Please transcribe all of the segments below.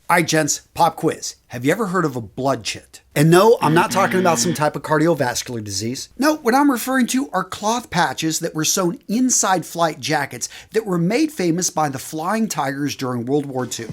All right, gents, pop quiz. Have you ever heard of a blood chit? And no, I'm not talking about some type of cardiovascular disease. No, what I'm referring to are cloth patches that were sewn inside flight jackets that were made famous by the Flying Tigers during World War II.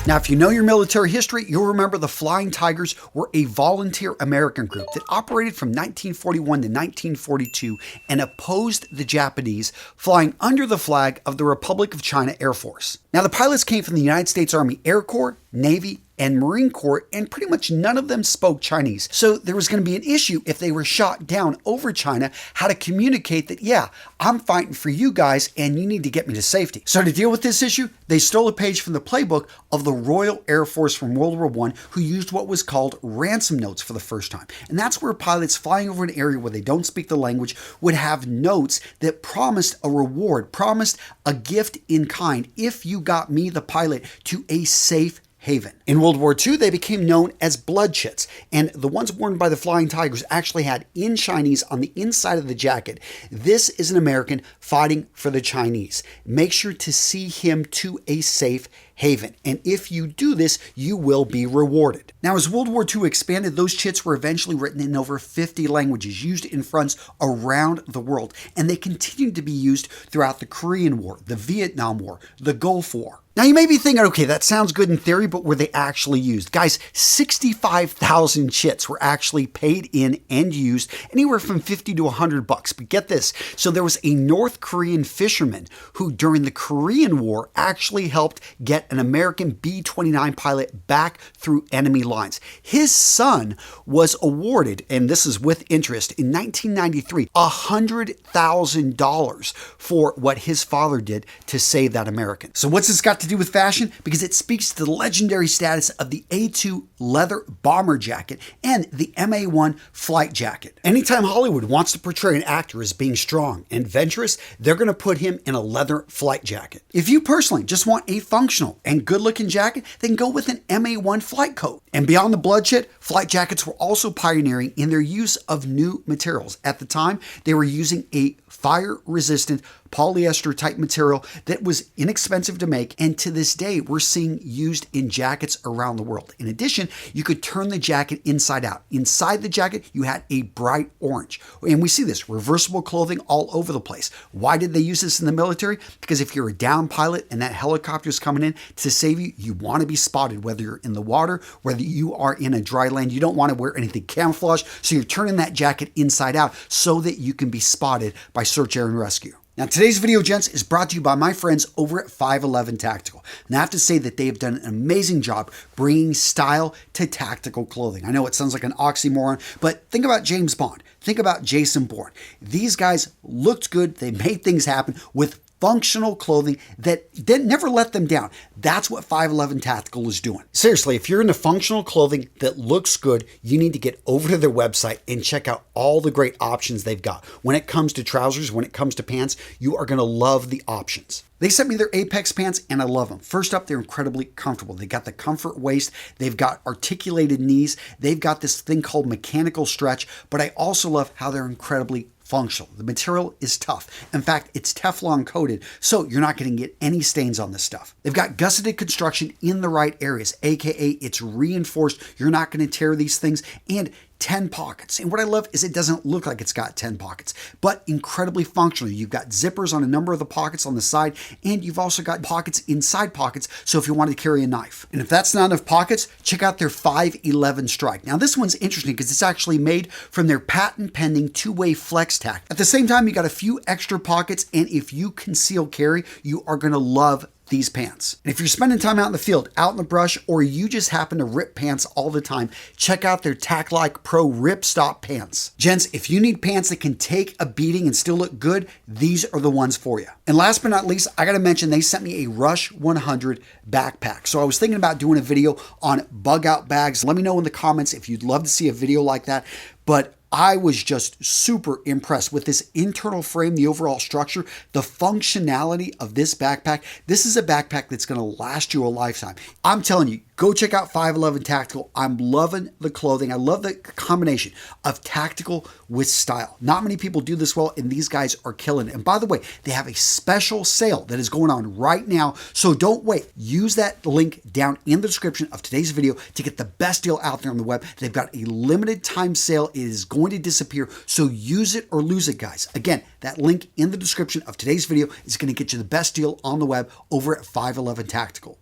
Now, if you know your military history, you'll remember the Flying Tigers were a volunteer American group that operated from 1941 to 1942 and opposed the Japanese, flying under the flag of the Republic of China Air Force. Now, the pilots came from the United States Army Air Corps, Navy, and Marine Corps, and pretty much none of them spoke Chinese. So there was going to be an issue if they were shot down over China, how to communicate that, yeah, I'm fighting for you guys and you need to get me to safety. So to deal with this issue, they stole a page from the playbook of the Royal Air Force from World War I, who used what was called ransom notes for the first time. And that's where pilots flying over an area where they don't speak the language would have notes that promised a reward, promised a gift in kind if you got me, the pilot, to a safe haven. In World War II, they became known as blood chits, and the ones worn by the Flying Tigers actually had in Chinese on the inside of the jacket, "This is an American fighting for the Chinese. Make sure to see him to a safe haven. And if you do this, you will be rewarded." Now, as World War II expanded, those chits were eventually written in over 50 languages, used in fronts around the world, and they continued to be used throughout the Korean War, the Vietnam War, the Gulf War. Now, you may be thinking, okay, that sounds good in theory, but were they actually used? Guys, 65,000 chits were actually paid in and used, anywhere from $50 to $100. But get this, so there was a North Korean fisherman who, during the Korean War, actually helped get an American B-29 pilot back through enemy lines. His son was awarded, and this is with interest, in 1993, $100,000 for what his father did to save that American. So what's this got to do with fashion? Because it speaks to the legendary status of the A2 leather bomber jacket and the MA1 flight jacket. Anytime Hollywood wants to portray an actor as being strong and adventurous, they're going to put him in a leather flight jacket. If you personally just want a functional and good-looking jacket, then go with an MA1 flight coat. And beyond the blood chit, flight jackets were also pioneering in their use of new materials. At the time, they were using a fire-resistant polyester type material that was inexpensive to make, and to this day we're seeing used in jackets around the world. In addition, you could turn the jacket inside out. Inside the jacket, you had a bright orange. And we see this reversible clothing all over the place. Why did they use this in the military? Because if you're a down pilot and that helicopter is coming in to save you, you want to be spotted, whether you're in the water, whether you are in a dry land. You don't want to wear anything camouflage, so you're turning that jacket inside out so that you can be spotted by search, air, and rescue. Now, today's video, gents, is brought to you by my friends over at 511 Tactical. And I have to say that they have done an amazing job bringing style to tactical clothing. I know it sounds like an oxymoron, but think about James Bond. Think about Jason Bourne. These guys looked good. They made things happen with functional clothing that never let them down. That's what 511 Tactical is doing. Seriously, if you're into functional clothing that looks good, you need to get over to their website and check out all the great options they've got. When it comes to trousers, when it comes to pants, you are going to love the options. They sent me their Apex pants and I love them. First up, they're incredibly comfortable. They got the comfort waist. They've got articulated knees. They've got this thing called mechanical stretch, but I also love how they're incredibly functional. The material is tough. In fact, it's Teflon coated, so you're not going to get any stains on this stuff. They've got gusseted construction in the right areas, aka it's reinforced. You're not going to tear these things, and 10 pockets. And what I love is it doesn't look like it's got 10 pockets, but incredibly functional. You've got zippers on a number of the pockets on the side, and you've also got pockets inside pockets, so if you want to carry a knife. And if that's not enough pockets, check out their 511 Strike. Now, this one's interesting because it's actually made from their patent-pending two-way flex tack. At the same time, you got a few extra pockets, and if you conceal carry, you are going to love these pants. And if you're spending time out in the field, out in the brush, or you just happen to rip pants all the time, check out their Tac-Like Pro Rip Stop pants. Gents, if you need pants that can take a beating and still look good, these are the ones for you. And last but not least, I gotta mention they sent me a Rush 100 backpack. So I was thinking about doing a video on bug out bags. Let me know in the comments if you'd love to see a video like that. But I was just super impressed with this internal frame, the overall structure, the functionality of this backpack. This is a backpack that's going to last you a lifetime. I'm telling you, Go check out 511 Tactical. I'm loving the clothing. I love the combination of tactical with style. Not many people do this well, and these guys are killing it. And by the way, they have a special sale that is going on right now, so don't wait. Use that link down in the description of today's video to get the best deal out there on the web. They've got a limited time sale. It is going to disappear, so use it or lose it, guys. Again, that link in the description of today's video is going to get you the best deal on the web over at 511 Tactical.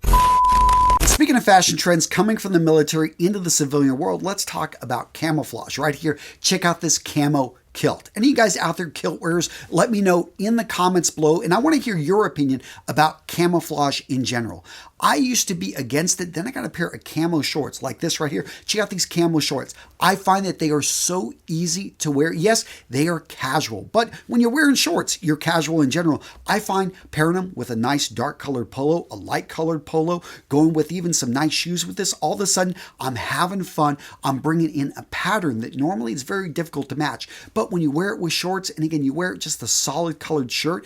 Speaking of fashion trends coming from the military into the civilian world, let's talk about camouflage. Right here, check out this camo kilt. Any of you guys out there kilt wearers, let me know in the comments below, and I want to hear your opinion about camouflage in general. I used to be against it, then I got a pair of camo shorts like this right here. Check out these camo shorts. I find that they are so easy to wear. Yes, they are casual, but when you're wearing shorts, you're casual in general. I find pairing them with a nice dark colored polo, a light colored polo, going with even some nice shoes with this, all of a sudden I'm having fun. I'm bringing in a pattern that normally is very difficult to match. But when you wear it with shorts, and again, you wear it just a solid colored shirt,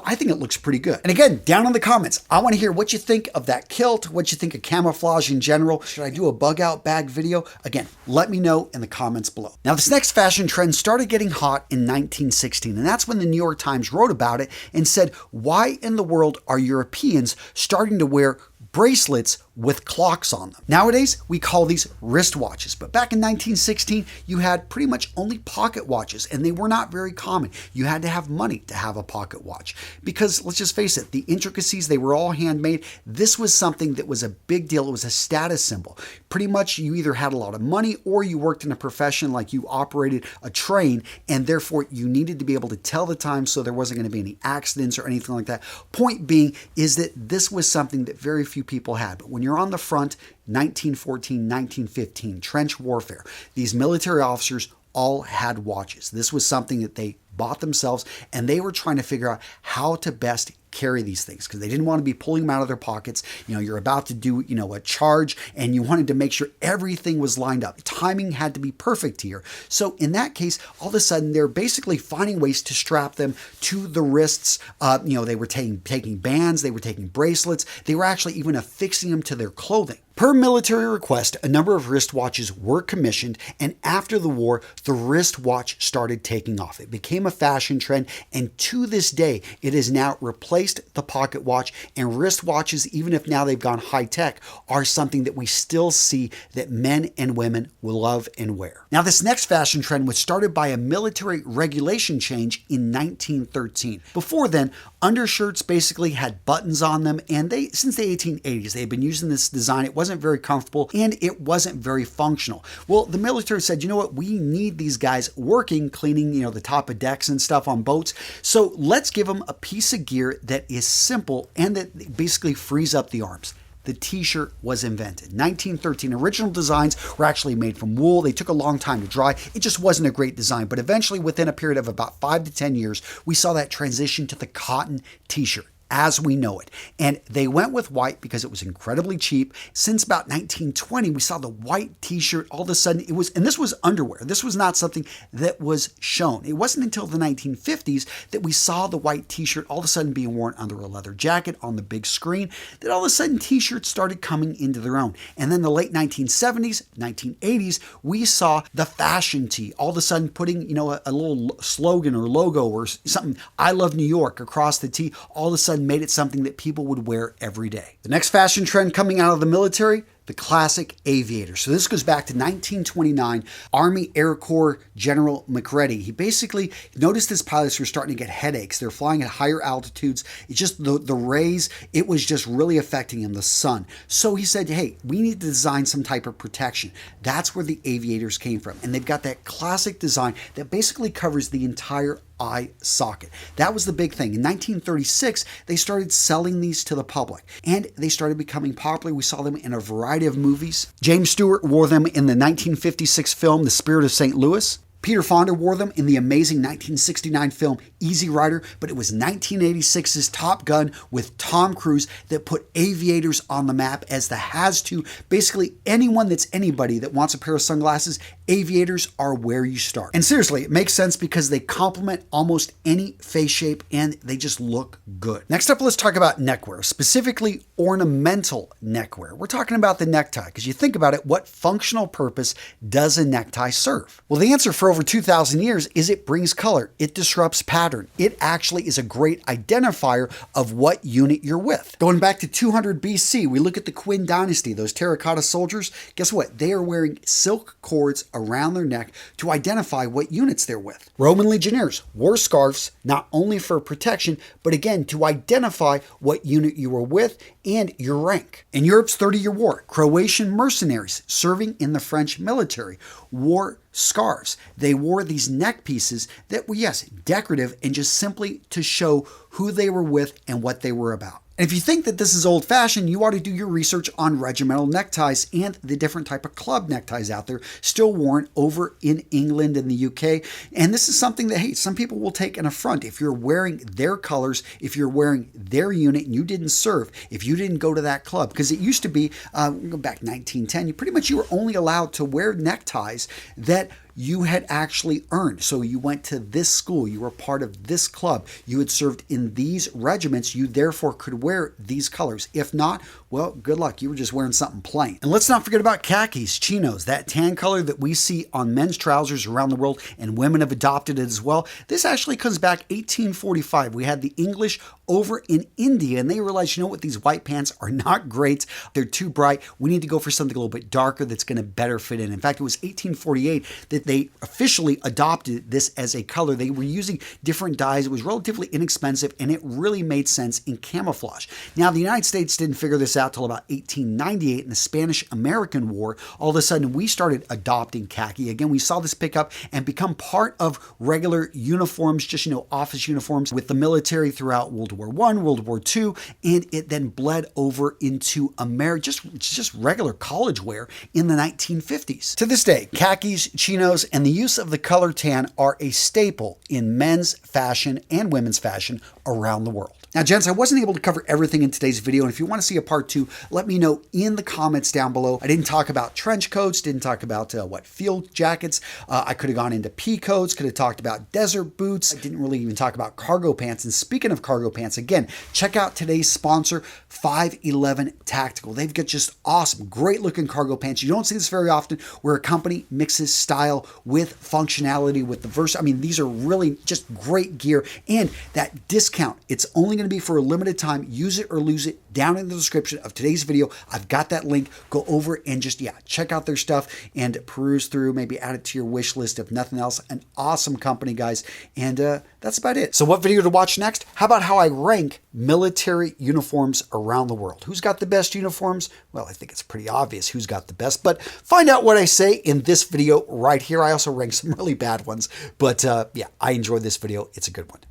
I think it looks pretty good. And again, down in the comments, I want to hear what you think of that kilt, what you think of camouflage in general. Should I do a bug out bag video? Again, let me know in the comments below. Now, this next fashion trend started getting hot in 1916, and that's when the New York Times wrote about it and said, why in the world are Europeans starting to wear bracelets with clocks on them? Nowadays, we call these wristwatches, but back in 1916, you had pretty much only pocket watches, and they were not very common. You had to have money to have a pocket watch because, let's just face it, the intricacies, they were all handmade. This was something that was a big deal. It was a status symbol. Pretty much, you either had a lot of money or you worked in a profession like you operated a train, and therefore you needed to be able to tell the time so there wasn't going to be any accidents or anything like that. Point being is that this was something that very few people had. But when you're on the front, 1914, 1915, trench warfare, these military officers all had watches. This was something that they bought themselves, and they were trying to figure out how to best carry these things because they didn't want to be pulling them out of their pockets. You're about to do, a charge, and you wanted to make sure everything was lined up. Timing had to be perfect here. So in that case, all of a sudden, they're basically finding ways to strap them to the wrists. They were taking bands, they were taking bracelets, they were actually even affixing them to their clothing. Per military request, a number of wristwatches were commissioned, and after the war, the wristwatch started taking off. It became a fashion trend, and to this day, it has now replaced the pocket watch, and wristwatches, even if now they've gone high tech, are something that we still see that men and women will love and wear. Now, this next fashion trend was started by a military regulation change in 1913. Before then, undershirts basically had buttons on them, and since the 1880s, they had been using this design. It wasn't very comfortable and it wasn't very functional. Well, the military said, you know what, we need these guys working, cleaning, the top of decks and stuff on boats. So let's give them a piece of gear that is simple and that basically frees up the arms. The t-shirt was invented. 1913, original designs were actually made from wool. They took a long time to dry. It just wasn't a great design, but eventually within a period of about 5 to 10 years, we saw that transition to the cotton t-shirt as we know it. And they went with white because it was incredibly cheap. Since about 1920, we saw the white t-shirt. All of a sudden and this was underwear. This was not something that was shown. It wasn't until the 1950s that we saw the white t-shirt all of a sudden being worn under a leather jacket on the big screen, that all of a sudden t-shirts started coming into their own. And then the late 1970s, 1980s, we saw the fashion tee all of a sudden putting, a little slogan or logo or something, I love New York, across the tee. All of a sudden made it something that people would wear every day. The next fashion trend coming out of the military, the classic Aviator. So this goes back to 1929. Army Air Corps General McReady, he basically noticed his pilots were starting to get headaches. They're flying at higher altitudes. It's just the rays, it was just really affecting him, the sun. So he said, hey, we need to design some type of protection. That's where the Aviators came from. And they've got that classic design that basically covers the entire eye socket. That was the big thing. In 1936, they started selling these to the public, and they started becoming popular. We saw them in a variety of movies. James Stewart wore them in the 1956 film The Spirit of St. Louis. Peter Fonda wore them in the amazing 1969 film Easy Rider, but it was 1986's Top Gun with Tom Cruise that put aviators on the map as the has-to. Basically, anyone that's anybody that wants a pair of sunglasses, Aviators are where you start. And seriously, it makes sense because they complement almost any face shape and they just look good. Next up, let's talk about neckwear, specifically ornamental neckwear. We're talking about the necktie because you think about it, what functional purpose does a necktie serve? Well, the answer for over 2,000 years is it brings color. It disrupts pattern. It actually is a great identifier of what unit you're with. Going back to 200 BC, we look at the Qin dynasty, those terracotta soldiers. Guess what? They are wearing silk cords around their neck to identify what units they're with. Roman legionnaires wore scarves not only for protection, but again, to identify what unit you were with and your rank. In Europe's 30-Year War, Croatian mercenaries serving in the French military wore scarves. They wore these neck pieces that were, yes, decorative and just simply to show who they were with and what they were about. And if you think that this is old-fashioned, you ought to do your research on regimental neckties and the different type of club neckties out there still worn over in England and the UK. And this is something that, hey, some people will take an affront. If you're wearing their colors, if you're wearing their unit and you didn't serve, if you didn't go to that club, because it used to be, go back 1910, you were only allowed to wear neckties that you had actually earned. So you went to this school, you were part of this club, you had served in these regiments, you therefore could wear these colors. If not, well, good luck. You were just wearing something plain. And let's not forget about khakis, chinos, that tan color that we see on men's trousers around the world, and women have adopted it as well. This actually comes back 1845. We had the English over in India, and they realized, you know what, these white pants are not great. They're too bright. We need to go for something a little bit darker that's going to better fit in. In fact, it was 1848 that they officially adopted this as a color. They were using different dyes. It was relatively inexpensive, and it really made sense in camouflage. Now, the United States didn't figure this out till about 1898 in the Spanish-American War. All of a sudden, we started adopting khaki. Again, we saw this pick up and become part of regular uniforms, just, office uniforms with the military throughout World War I, World War II, and it then bled over into just regular college wear in the 1950s. To this day, khakis, chinos, and the use of the color tan are a staple in men's fashion and women's fashion around the world. Now, gents, I wasn't able to cover everything in today's video, and if you want to see a part 2, let me know in the comments down below. I didn't talk about trench coats, didn't talk about field jackets. I could have gone into pea coats, could have talked about desert boots. I didn't really even talk about cargo pants. And speaking of cargo pants, again, check out today's sponsor, 511 Tactical. They've got just awesome, great looking cargo pants. You don't see this very often where a company mixes style with functionality, with the verse. I mean, these are really just great gear, and that discount, it's only going to be for a limited time. Use it or lose it. Down in the description of today's video, I've got that link. Go over and just, check out their stuff and peruse through, maybe add it to your wish list if nothing else. An awesome company, guys. And that's about it. So what video to watch next? How about how I rank military uniforms around the world? Who's got the best uniforms? Well, I think it's pretty obvious who's got the best, but find out what I say in this video right here. I also rank some really bad ones, but I enjoyed this video. It's a good one.